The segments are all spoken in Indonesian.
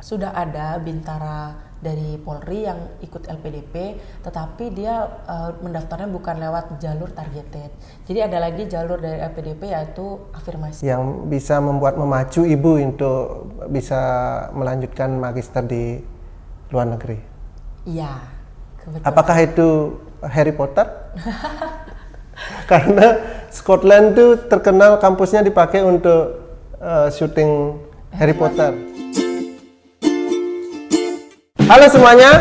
sudah ada bintara dari Polri yang ikut LPDP, tetapi dia mendaftarnya bukan lewat jalur targeted. Jadi ada lagi jalur dari LPDP yaitu afirmasi. Yang bisa memacu ibu untuk bisa melanjutkan magister di luar negeri. Iya, kebetulan. Apakah itu Harry Potter? Karena Scotland tuh terkenal kampusnya dipakai untuk syuting Harry Potter. Halo semuanya,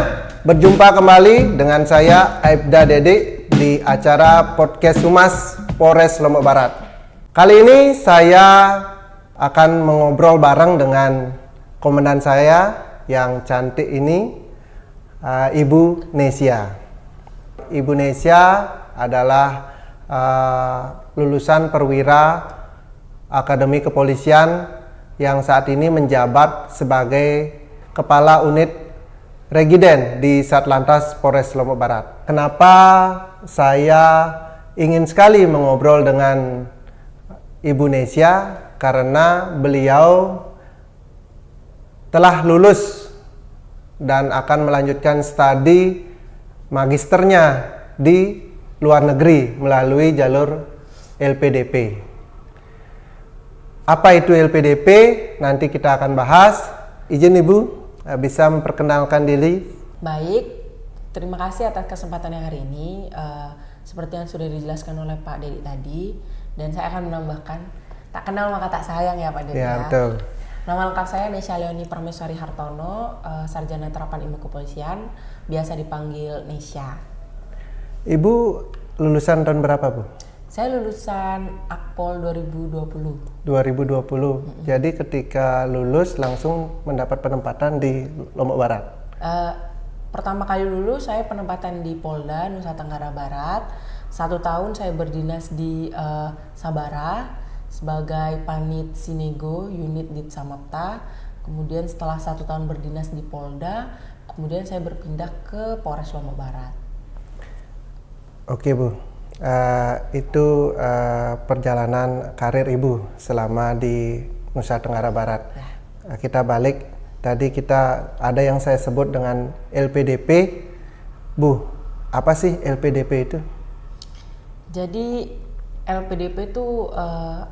berjumpa kembali dengan saya Aibda Dede di acara Podcast Humas Polres Lombok Barat. Kali ini saya akan mengobrol bareng dengan komandan saya yang cantik ini, Ibu Nesia. Ibu Nesia adalah lulusan perwira Akademi Kepolisian yang saat ini menjabat sebagai Kepala Unit Regiden di Satlantas Polres Lombok Barat. Kenapa saya ingin sekali mengobrol dengan Ibu Nesia? Karena beliau telah lulus dan akan melanjutkan studi magisternya di luar negeri melalui jalur LPDP. Apa itu LPDP? Nanti kita akan bahas. Izin Ibu bisa memperkenalkan diri. Baik, terima kasih atas kesempatan yang hari ini. Seperti yang sudah dijelaskan oleh Pak Dedi tadi, dan saya akan menambahkan, tak kenal maka tak sayang ya Pak Dedi. Ya, betul. Nama lengkap saya Nesia Leoni Parmeswari Hartono, Sarjana Terapan Ilmu Kepolisian, biasa dipanggil Nesia. Ibu lulusan tahun berapa, Bu? Saya lulusan Akpol 2020. 2020. Jadi ketika lulus langsung mendapat penempatan di Lombok Barat. Pertama kali lulus saya penempatan di Polda Nusa Tenggara Barat. 1 tahun saya berdinas di Sabara sebagai Panit Sinego Unit Dit Samapta. Kemudian setelah 1 tahun berdinas di Polda, kemudian saya berpindah ke Polres Lombok Barat. Oke, Bu. Itu perjalanan karir Ibu selama di Nusa Tenggara Barat. Ya. Kita balik, tadi kita ada yang saya sebut dengan LPDP. Bu, apa sih LPDP itu? Jadi LPDP itu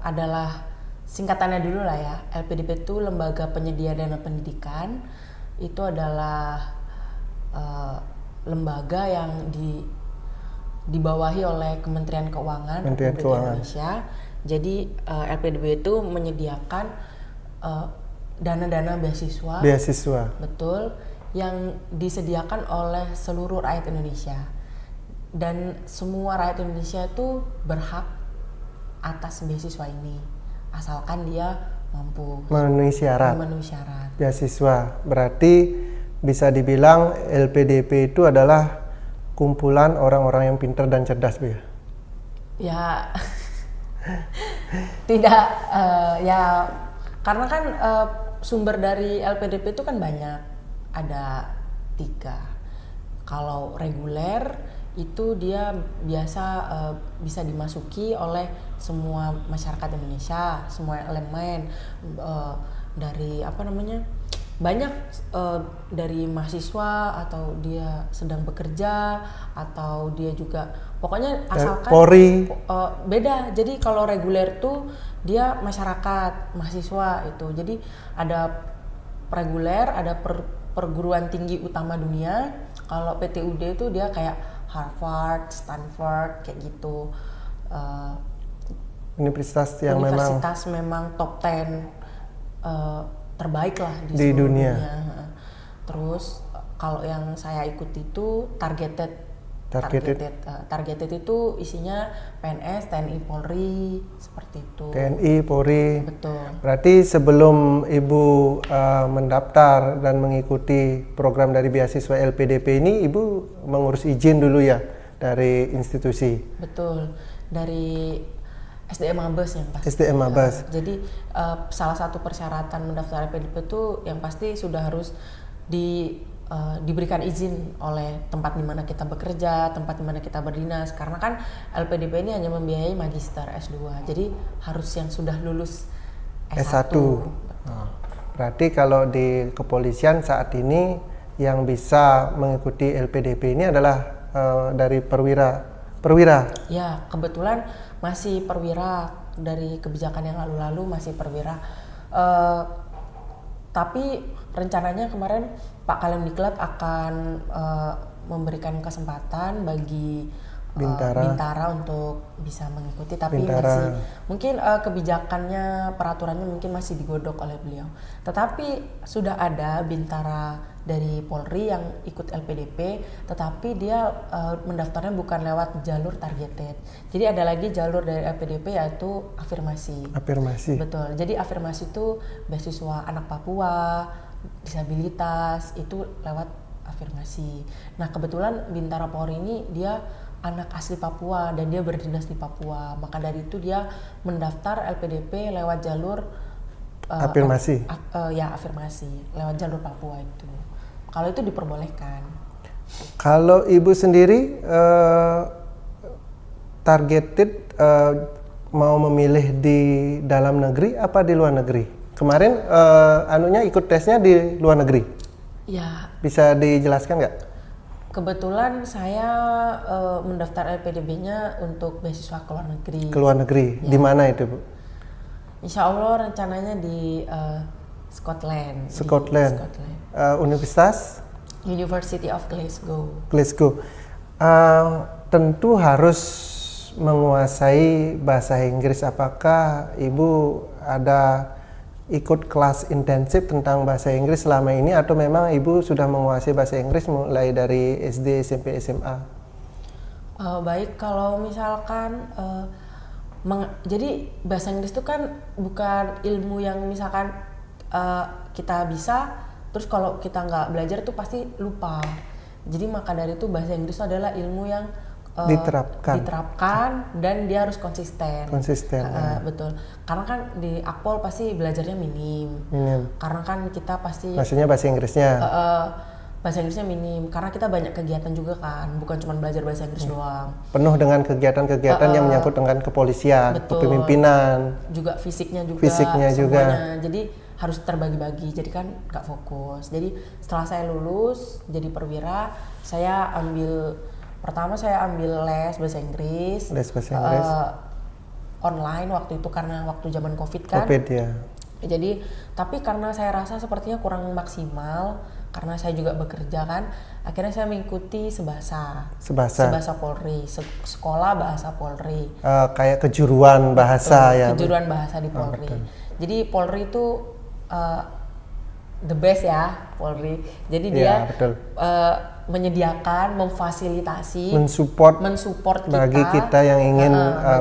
adalah singkatannya dulu lah ya. LPDP itu Lembaga Penyedia Dana Pendidikan. Itu adalah lembaga yang dibawahi oleh Kementerian Keuangan Republik Indonesia. Jadi LPDP itu menyediakan dana-dana beasiswa. Beasiswa. Betul, yang disediakan oleh seluruh rakyat Indonesia. Dan semua rakyat Indonesia itu berhak atas beasiswa ini, asalkan dia mampu memenuhi syarat. Beasiswa. Berarti bisa dibilang LPDP itu adalah kumpulan orang-orang yang pintar dan cerdas, Bu ya? Ya, tidak, ya karena kan sumber dari LPDP itu kan banyak, ada 3. Kalau reguler itu dia biasa bisa dimasuki oleh semua masyarakat Indonesia, semua elemen, dari banyak dari mahasiswa atau dia sedang bekerja atau dia juga pokoknya asalkan Polri. Beda. Jadi kalau reguler tuh dia masyarakat, mahasiswa itu. Jadi ada reguler, ada perguruan tinggi utama dunia. Kalau PTUD itu dia kayak Harvard, Stanford kayak gitu. Universitas yang memang top 10 terbaik lah di dunia. Terus kalau yang saya ikuti itu targeted itu isinya PNS, TNI, Polri, seperti itu. TNI, Polri. Betul. Berarti sebelum Ibu mendaftar dan mengikuti program dari beasiswa LPDP ini, Ibu mengurus izin dulu ya dari institusi. Betul. Dari SDM Mabes yang pasti. SDM Mabes. Jadi salah satu persyaratan mendaftar LPDP itu yang pasti sudah harus diberikan izin oleh tempat di mana kita bekerja, tempat di mana kita berdinas. Karena kan LPDP ini hanya membiayai magister S2. Jadi harus yang sudah lulus S1. Berarti kalau di kepolisian saat ini yang bisa mengikuti LPDP ini adalah dari perwira. Ya, kebetulan masih perwira, dari kebijakan yang lalu-lalu masih perwira. Tapi rencananya kemarin Pak Kalemdiklat akan memberikan kesempatan bagi Bintara untuk bisa mengikuti, tapi masih mungkin kebijakannya, peraturannya mungkin masih digodok oleh beliau. Tetapi sudah ada Bintara dari Polri yang ikut LPDP, tetapi dia mendaftarnya bukan lewat jalur targeted. Jadi ada lagi jalur dari LPDP yaitu afirmasi. Betul. Jadi afirmasi itu beasiswa anak Papua, disabilitas, itu lewat afirmasi. Nah, kebetulan Bintara Polri ini dia anak asli Papua dan dia berdinas di Papua. Maka dari itu dia mendaftar LPDP lewat jalur afirmasi. Afirmasi lewat jalur Papua itu. Kalau itu diperbolehkan. Kalau Ibu sendiri targeted mau memilih di dalam negeri apa di luar negeri? Kemarin ikut tesnya di luar negeri. Ya. Bisa dijelaskan nggak? Kebetulan saya mendaftar LPDP-nya untuk beasiswa ke luar negeri. Ke luar negeri, ya. Di mana itu, Bu? Insya Allah rencananya di Scotland. Universitas? University of Glasgow. Tentu harus menguasai bahasa Inggris. Apakah Ibu ada ikut kelas intensif tentang bahasa Inggris selama ini atau memang Ibu sudah menguasai bahasa Inggris mulai dari SD, SMP, SMA? Baik, kalau misalkan jadi bahasa Inggris itu kan bukan ilmu yang misalkan kita bisa terus kalau kita nggak belajar tuh pasti lupa. Jadi maka dari itu bahasa Inggris itu adalah ilmu yang diterapkan dan dia harus konsisten. Ya. Betul. Karena kan di Akpol pasti belajarnya minim. Karena kan kita pasti maksudnya bahasa Inggrisnya bahasa Inggrisnya minim karena kita banyak kegiatan juga kan, bukan cuma belajar bahasa Inggris doang. Penuh dengan kegiatan-kegiatan yang menyangkut dengan kepolisian, kepemimpinan, juga fisiknya juga. Jadi harus terbagi-bagi, jadi kan nggak fokus. Jadi setelah saya lulus jadi perwira, saya ambil les bahasa Inggris. Online waktu itu karena waktu zaman COVID kan. Ya. Jadi tapi karena saya rasa sepertinya kurang maksimal karena saya juga bekerja kan, akhirnya saya mengikuti Sebasa Polri, sekolah bahasa Polri. Kayak kejuruan bahasa ya. Kejuruan bahasa di Polri. Jadi Polri itu the best ya, Polri. Jadi dia menyediakan, memfasilitasi, mensupport bagi kita yang ingin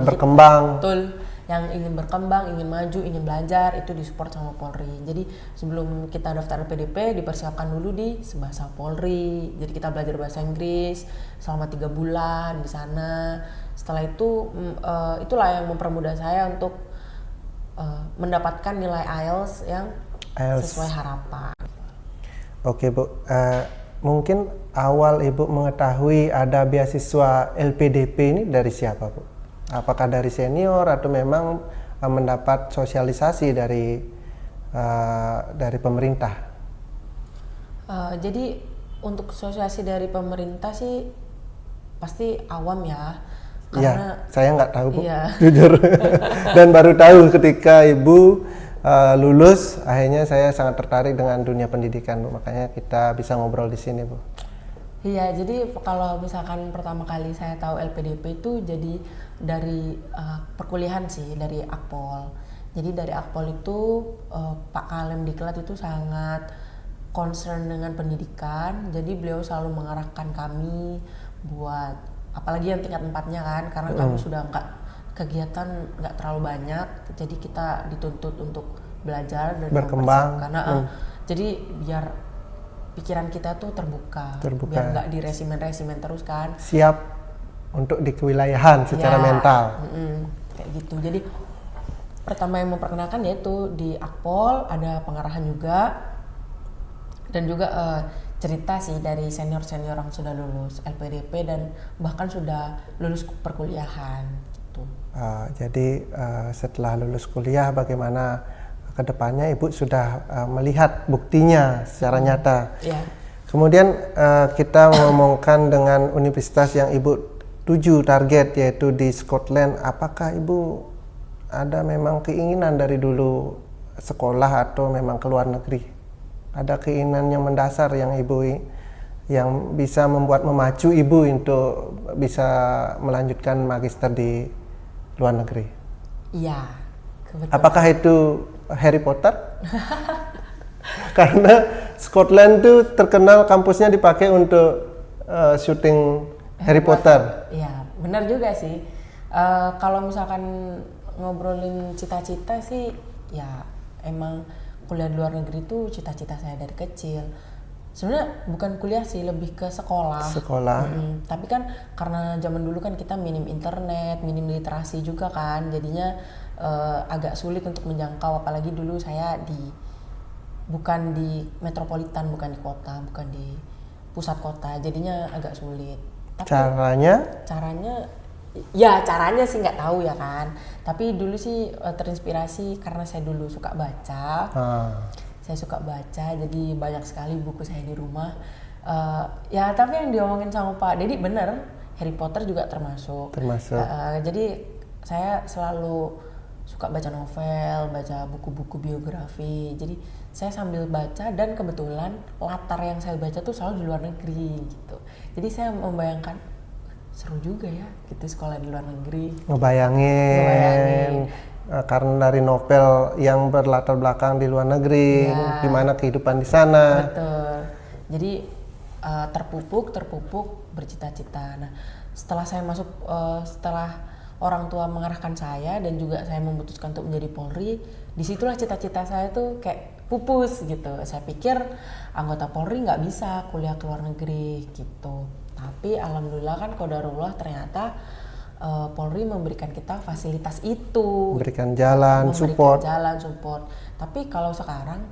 berkembang. Betul, yang ingin berkembang, ingin maju, ingin belajar, itu disupport sama Polri. Jadi sebelum kita daftar PDP dipersiapkan dulu di Sebasa Polri. Jadi kita belajar bahasa Inggris selama 3 bulan di sana. Setelah itu itulah yang mempermudah saya untuk mendapatkan nilai IELTS yang sesuai harapan. Oke, Bu. Mungkin awal Ibu mengetahui ada beasiswa LPDP ini dari siapa, Bu? Apakah dari senior atau memang mendapat sosialisasi dari pemerintah? Jadi untuk sosialisasi dari pemerintah sih pasti awam ya. Karena saya nggak tahu, Bu, jujur. Dan baru tahu ketika Ibu lulus, akhirnya saya sangat tertarik dengan dunia pendidikan, Bu. Makanya kita bisa ngobrol di sini, Bu. Iya, jadi kalau misalkan pertama kali saya tahu LPDP itu jadi dari perkuliahan sih, dari Akpol. Jadi dari Akpol itu Pak Kalemdiklat itu sangat concern dengan pendidikan. Jadi beliau selalu mengarahkan kami buat, apalagi yang tingkat 4-nya kan, karena kami sudah kegiatan nggak terlalu banyak, jadi kita dituntut untuk belajar dan berkembang. Karena jadi biar pikiran kita tuh terbuka. Biar nggak di resimen terus kan. Siap untuk di kewilayahan secara mental. Kayak gitu. Jadi pertama yang memperkenalkan yaitu di Akpol ada pengarahan juga dan juga cerita sih dari senior-senior yang sudah lulus LPDP dan bahkan sudah lulus perkuliahan. Jadi setelah lulus kuliah bagaimana kedepannya Ibu sudah melihat buktinya secara nyata. Ya. Kemudian kita ngomongkan dengan universitas yang Ibu tuju target, yaitu di Scotland. Apakah Ibu ada memang keinginan dari dulu sekolah atau memang ke luar negeri? Ada keinginan yang mendasar yang yang bisa memacu Ibu untuk bisa melanjutkan magister di luar negeri? Iya, kebetulan. Apakah itu Harry Potter? Karena Scotland tuh terkenal kampusnya dipakai untuk syuting Harry Potter. Iya, benar juga sih. Kalau misalkan ngobrolin cita-cita sih, ya emang kuliah di luar negeri itu cita-cita saya dari kecil. Sebenarnya bukan kuliah sih, lebih ke sekolah. Tapi kan karena zaman dulu kan kita minim internet, minim literasi juga kan, jadinya agak sulit untuk menjangkau. Apalagi dulu saya bukan di metropolitan, bukan di kota, bukan di pusat kota, jadinya agak sulit. Tapi caranya sih nggak tahu ya kan. Tapi dulu sih terinspirasi karena saya dulu suka baca. Saya suka baca, jadi banyak sekali buku saya di rumah. Ya tapi yang diomongin sama Pak Dedi bener, Harry Potter juga termasuk. Jadi saya selalu suka baca novel, baca buku-buku biografi. Jadi saya sambil baca, dan kebetulan latar yang saya baca tuh selalu di luar negeri gitu. Jadi saya membayangkan seru juga ya gitu sekolah di luar negeri. Ngebayangin. Karena dari novel yang berlatar belakang di luar negeri, gimana kehidupan di sana. Betul. Jadi terpupuk bercita-cita. Nah, setelah saya masuk, setelah orang tua mengarahkan saya dan juga saya memutuskan untuk menjadi Polri, disitulah cita-cita saya tuh kayak pupus gitu. Saya pikir anggota Polri nggak bisa kuliah ke luar negeri gitu. Tapi alhamdulillah kan qadarullah ternyata Polri memberikan kita fasilitas itu, memberikan jalan, support. Tapi kalau sekarang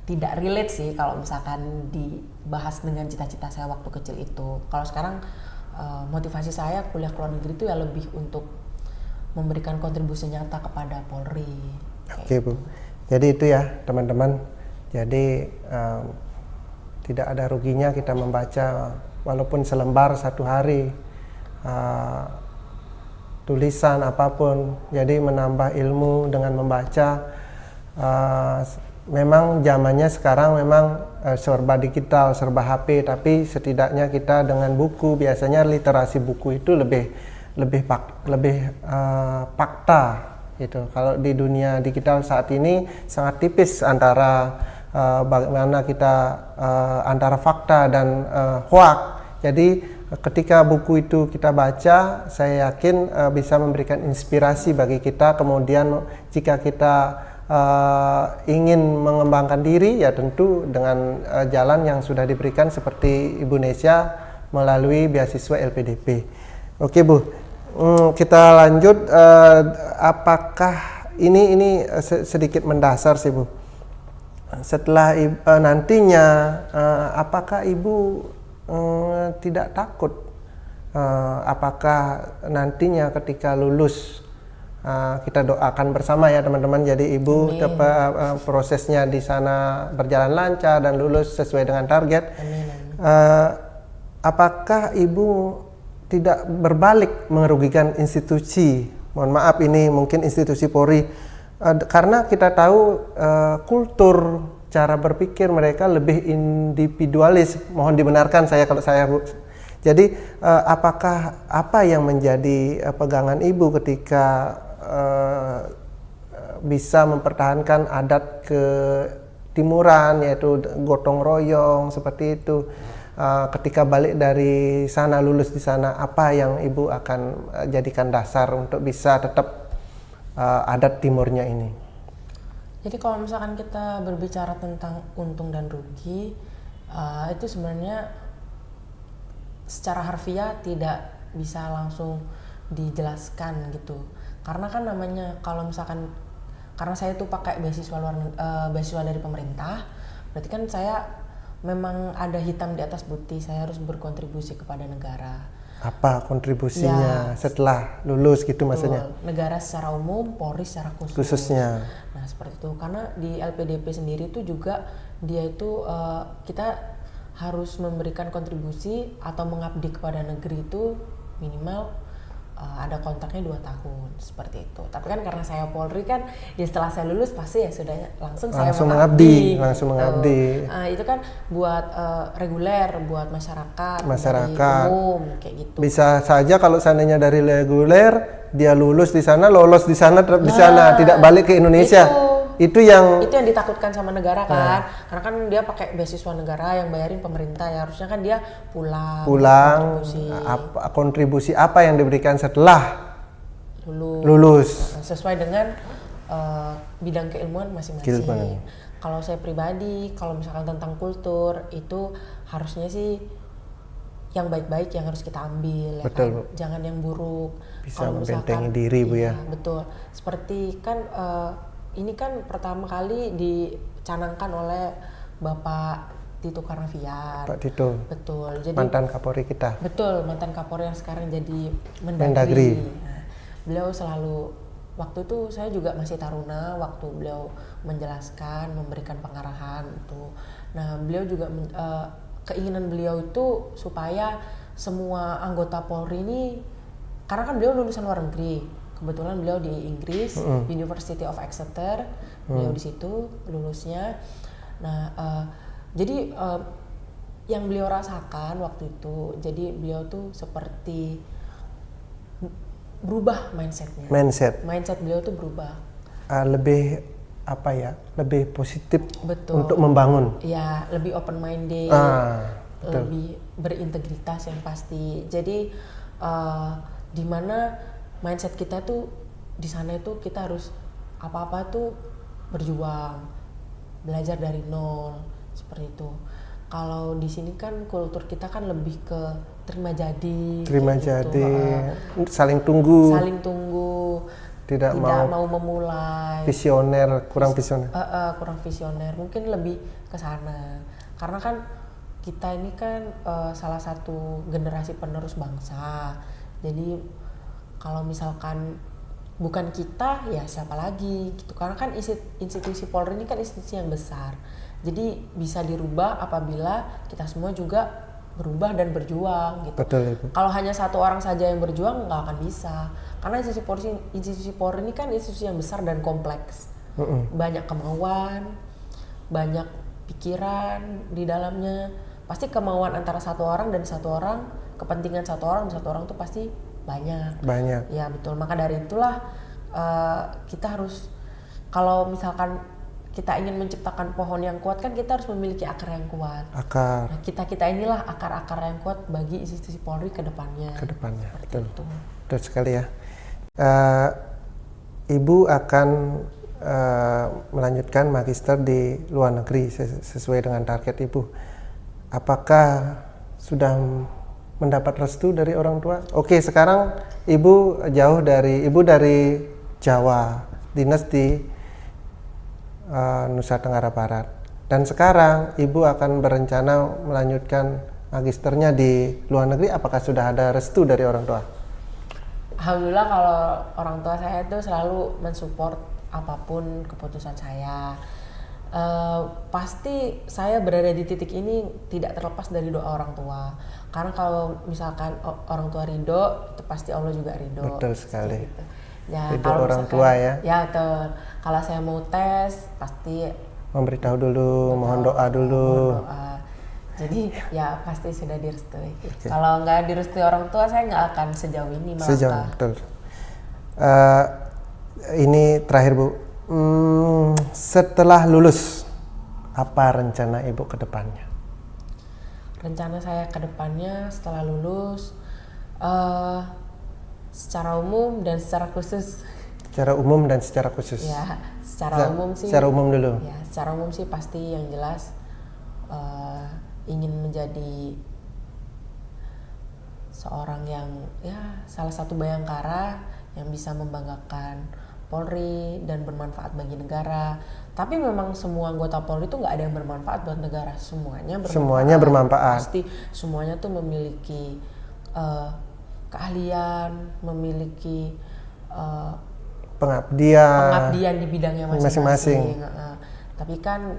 tidak relate sih kalau misalkan dibahas dengan cita-cita saya waktu kecil itu. Kalau sekarang motivasi saya kuliah ke luar negeri itu ya lebih untuk memberikan kontribusi nyata kepada Polri. Oke Bu, jadi itu ya teman-teman. Jadi tidak ada ruginya kita membaca walaupun selembar satu hari, tulisan apapun. Jadi menambah ilmu dengan membaca. Memang zamannya sekarang memang serba digital, serba HP, tapi setidaknya kita dengan buku, biasanya literasi buku itu lebih fakta gitu. Kalau di dunia digital saat ini sangat tipis antara bagaimana kita antara fakta dan hoax. Jadi ketika buku itu kita baca, saya yakin bisa memberikan inspirasi bagi kita. Kemudian jika kita ingin mengembangkan diri, ya tentu dengan jalan yang sudah diberikan seperti Ibu Nesya melalui beasiswa LPDP. Oke Bu, kita lanjut. Apakah ini sedikit mendasar sih Bu? Setelah nantinya, apakah Ibu tidak takut? Apakah nantinya ketika lulus, kita doakan bersama ya teman-teman. Jadi Ibu prosesnya di sana berjalan lancar dan lulus sesuai dengan target. Apakah Ibu tidak berbalik merugikan institusi? Mohon maaf, ini mungkin institusi Polri, karena kita tahu kultur cara berpikir mereka lebih individualis. Mohon dibenarkan kalau saya Bu. Jadi apakah apa yang menjadi pegangan Ibu ketika bisa mempertahankan adat ketimuran, yaitu gotong royong seperti itu? Ketika balik dari sana, lulus di sana, apa yang Ibu akan jadikan dasar untuk bisa tetap adat timurnya ini? Jadi kalau misalkan kita berbicara tentang untung dan rugi, itu sebenarnya secara harfiah tidak bisa langsung dijelaskan gitu. Karena kan namanya kalau misalkan, karena saya tuh pakai beasiswa dari pemerintah, berarti kan saya memang ada hitam di atas putih, saya harus berkontribusi kepada negara. Apa kontribusinya setelah lulus gitu maksudnya? Negara secara umum, Polri secara Khususnya. Nah seperti itu, karena di LPDP sendiri itu juga dia itu kita harus memberikan kontribusi atau mengabdi kepada negeri itu minimal ada kontraknya 2 tahun seperti itu. Tapi kan karena saya Polri kan, ya setelah saya lulus pasti ya sudah langsung saya mengabdi. Langsung mengabdi. Itu kan buat reguler, buat masyarakat umum kayak gitu. Bisa saja kalau seandainya dari reguler dia lulus di sana, lolos di sana, tetap di sana, tidak balik ke Indonesia. Itu yang ditakutkan sama negara kan, karena kan dia pakai beasiswa negara yang bayarin pemerintah, ya harusnya kan dia pulang. Kontribusi apa yang diberikan setelah lulus sesuai dengan bidang keilmuan masing-masing. Kalau saya pribadi, kalau misalkan tentang kultur itu harusnya sih yang baik-baik yang harus kita ambil. Betul, ya kan? Jangan yang buruk. Bisa membentengi diri, Bu ya. Betul. Seperti kan ini kan pertama kali dicanangkan oleh Bapak Tito Karnavian. Pak Tito. Betul. Jadi mantan Kapolri kita. Betul, mantan Kapolri yang sekarang jadi Mendagri. Nah, beliau selalu, waktu itu saya juga masih taruna waktu beliau menjelaskan, memberikan pengarahan itu. Nah, beliau juga keinginan beliau itu supaya semua anggota Polri ini, karena kan beliau lulusan luar negeri. Kebetulan beliau di Inggris, University of Exeter, beliau di situ lulusnya. Nah, jadi yang beliau rasakan waktu itu, jadi beliau tuh seperti berubah mindsetnya. Mindset beliau tuh berubah. Lebih apa ya? Lebih positif. Betul. Untuk membangun. Ya, lebih open minded, lebih berintegritas yang pasti. Jadi di mana mindset kita tuh di sana itu kita harus apa-apa tuh berjuang, belajar dari nol seperti itu. Kalau di sini kan kultur kita kan lebih ke terima jadi, saling tunggu, tidak mau memulai, kurang visioner, mungkin lebih ke sana. Karena kan kita ini kan salah satu generasi penerus bangsa, jadi kalau misalkan bukan kita, ya siapa lagi gitu. Karena kan institusi Polri ini kan institusi yang besar. Jadi bisa dirubah apabila kita semua juga berubah dan berjuang gitu. Betul, Ibu. Kalau hanya satu orang saja yang berjuang nggak akan bisa. Karena institusi Polri ini kan institusi yang besar dan kompleks. Banyak kemauan, banyak pikiran di dalamnya. Pasti kemauan antara satu orang dan satu orang, kepentingan satu orang dan satu orang itu pasti banyak. Ya betul, maka dari itulah kita harus, kalau misalkan kita ingin menciptakan pohon yang kuat kan kita harus memiliki akar yang kuat. Nah, kita inilah akar-akar yang kuat bagi institusi Polri ke depannya. Betul. Betul sekali ya. Ibu akan melanjutkan magister di luar negeri sesuai dengan target Ibu. Apakah sudah mendapat restu dari orang tua? Oke, sekarang ibu dari Jawa, dinas di Nusa Tenggara Barat, dan sekarang ibu akan berencana melanjutkan magisternya di luar negeri. Apakah sudah ada restu dari orang tua? Alhamdulillah, kalau orang tua saya itu selalu mensupport apapun keputusan saya. Pasti saya berada di titik ini tidak terlepas dari doa orang tua. Karena kalau misalkan orang tua ridho, itu pasti Allah juga ridho. Betul sekali. Gitu. Ya, ridho orang tua ya. Ya betul. Kalau saya mau tes, pasti memberitahu dulu, mohon doa dulu. Jadi ya pasti sudah direstui. Okay. Kalau nggak direstui orang tua, saya nggak akan sejauh ini melangkah. Betul. Ini terakhir, Bu. Setelah lulus, apa rencana Ibu ke depannya? Rencana saya ke depannya setelah lulus, secara umum dan secara khusus. Secara umum dan secara khusus. Ya, secara umum sih. Secara umum dulu. Ya, secara umum sih pasti yang jelas ingin menjadi seorang yang ya salah satu bayangkara yang bisa membanggakan Polri dan bermanfaat bagi negara. Tapi memang semua anggota Polri itu nggak ada yang bermanfaat buat negara, semuanya bermanfaat. Semuanya bermanfaat. Pasti semuanya tuh memiliki keahlian, memiliki pengabdian di bidangnya masing-masing. Tapi kan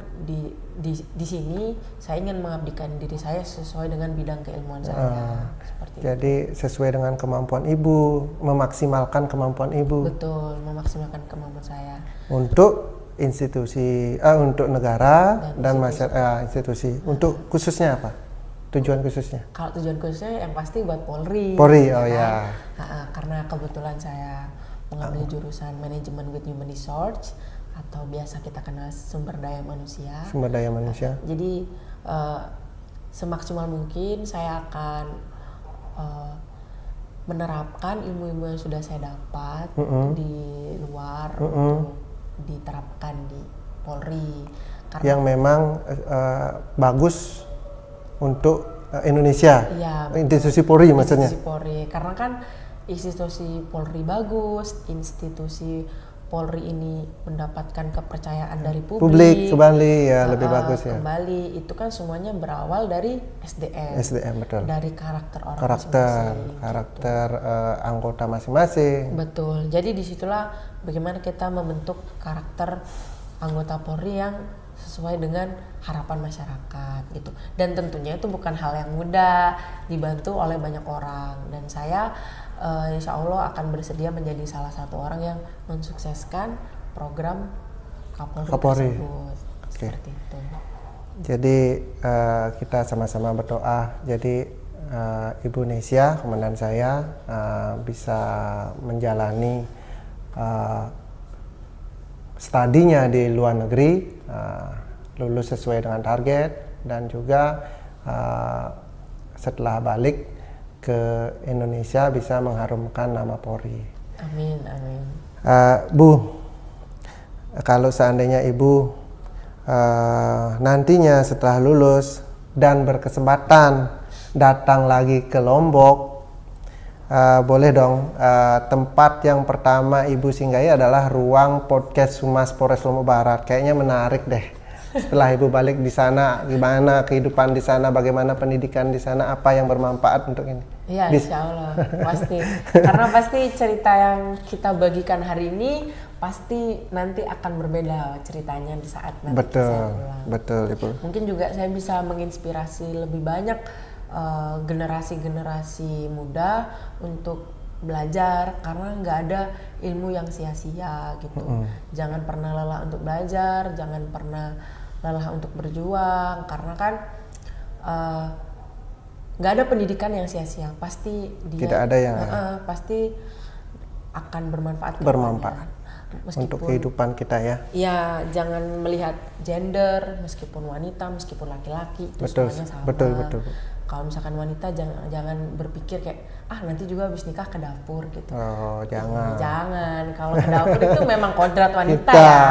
di sini saya ingin mengabdikan diri saya sesuai dengan bidang keilmuan saya. Seperti jadi itu. Sesuai dengan kemampuan ibu, memaksimalkan kemampuan ibu. Betul, memaksimalkan kemampuan saya. Untuk institusi, untuk negara dan masyarakat, institusi. Untuk khususnya apa? Tujuan khususnya? Kalau tujuan khususnya yang pasti buat Polri. Polri, oh ya. Karena kebetulan saya mengambil jurusan Manajemen with Human Resource, atau biasa kita kenal sumber daya manusia. Sumber daya manusia. Jadi semaksimal mungkin saya akan menerapkan ilmu-ilmu yang sudah saya dapat di luar untuk diterapkan di Polri. Karena yang memang bagus untuk Indonesia. Iya, institusi Polri maksudnya. Institusi Polri, karena kan institusi Polri bagus, institusi Polri ini mendapatkan kepercayaan dari publik kembali ya, lebih bagus ya. Kembali itu kan semuanya berawal dari SDM betul. Dari karakter orang karakter anggota masing-masing. Betul. Jadi disitulah bagaimana kita membentuk karakter anggota Polri yang sesuai dengan harapan masyarakat gitu. Dan tentunya itu bukan hal yang mudah, dibantu oleh banyak orang, dan saya insya Allah akan bersedia menjadi salah satu orang yang mensukseskan program Kapolri tersebut. Seperti itu. Jadi kita sama-sama berdoa. Jadi Ibu Nesya, komandan saya, bisa menjalani studinya di luar negeri, lulus sesuai dengan target, dan juga setelah balik ke Indonesia bisa mengharumkan nama Polri. Amin, amin. Bu, kalau seandainya Ibu nantinya setelah lulus dan berkesempatan datang lagi ke Lombok, boleh dong, tempat yang pertama Ibu singgahi adalah ruang podcast Humas Polres Lombok Barat. Kayaknya menarik deh. Setelah Ibu balik di sana, gimana kehidupan di sana, bagaimana pendidikan di sana, apa yang bermanfaat untuk ini? Iya, insya Allah pasti. Karena pasti cerita yang kita bagikan hari ini pasti nanti akan berbeda ceritanya di saat nanti saya pulang. Betul, Ibu. Mungkin juga saya bisa menginspirasi lebih banyak generasi-generasi muda untuk belajar, karena nggak ada ilmu yang sia-sia gitu. Jangan pernah lelah untuk belajar, jangan pernah lelah untuk berjuang, karena kan nggak ada pendidikan yang sia-sia, pasti dia tidak ada yang pasti akan bermanfaat untuk kehidupan kita ya. Ya, jangan melihat gender, meskipun wanita, meskipun laki-laki, itu semuanya sama. Betul. Kalau misalkan wanita jangan berpikir kayak nanti juga habis nikah ke dapur gitu. Oh, jangan. Jangan. Kalau ke dapur itu memang kodrat wanita ya.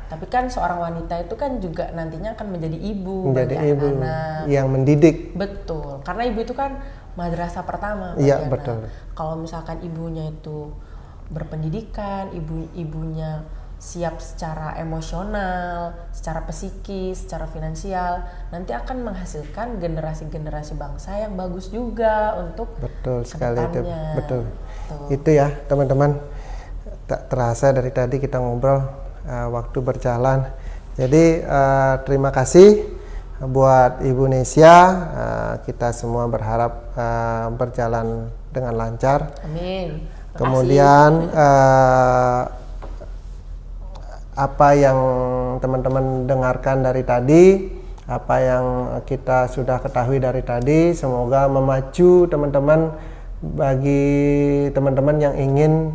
Tapi kan seorang wanita itu kan juga nantinya akan menjadi ibu, anak yang mendidik. Betul. Karena ibu itu kan madrasah pertama. Iya, betul. Kalau misalkan ibunya itu berpendidikan, ibunya siap secara emosional, secara psikis, secara finansial, nanti akan menghasilkan generasi-generasi bangsa yang bagus juga untuk betul sekali itu. Betul. Tuh. Itu ya teman-teman, tak terasa dari tadi kita ngobrol, waktu berjalan. Jadi terima kasih buat Ibu Nesya, kita semua berharap berjalan dengan lancar. Amin. Kemudian apa yang teman-teman dengarkan dari tadi, apa yang kita sudah ketahui dari tadi, semoga memacu teman-teman, bagi teman-teman yang ingin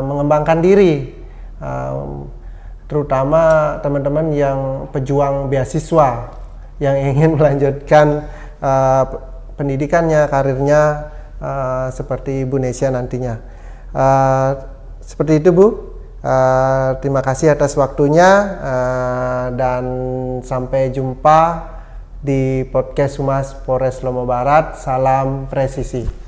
mengembangkan diri, terutama teman-teman yang pejuang beasiswa, yang ingin melanjutkan pendidikannya, karirnya seperti Ibu Nesya nantinya. Seperti itu, Bu. Terima kasih atas waktunya, dan sampai jumpa di podcast Humas Polres Lombok Barat. Salam presisi.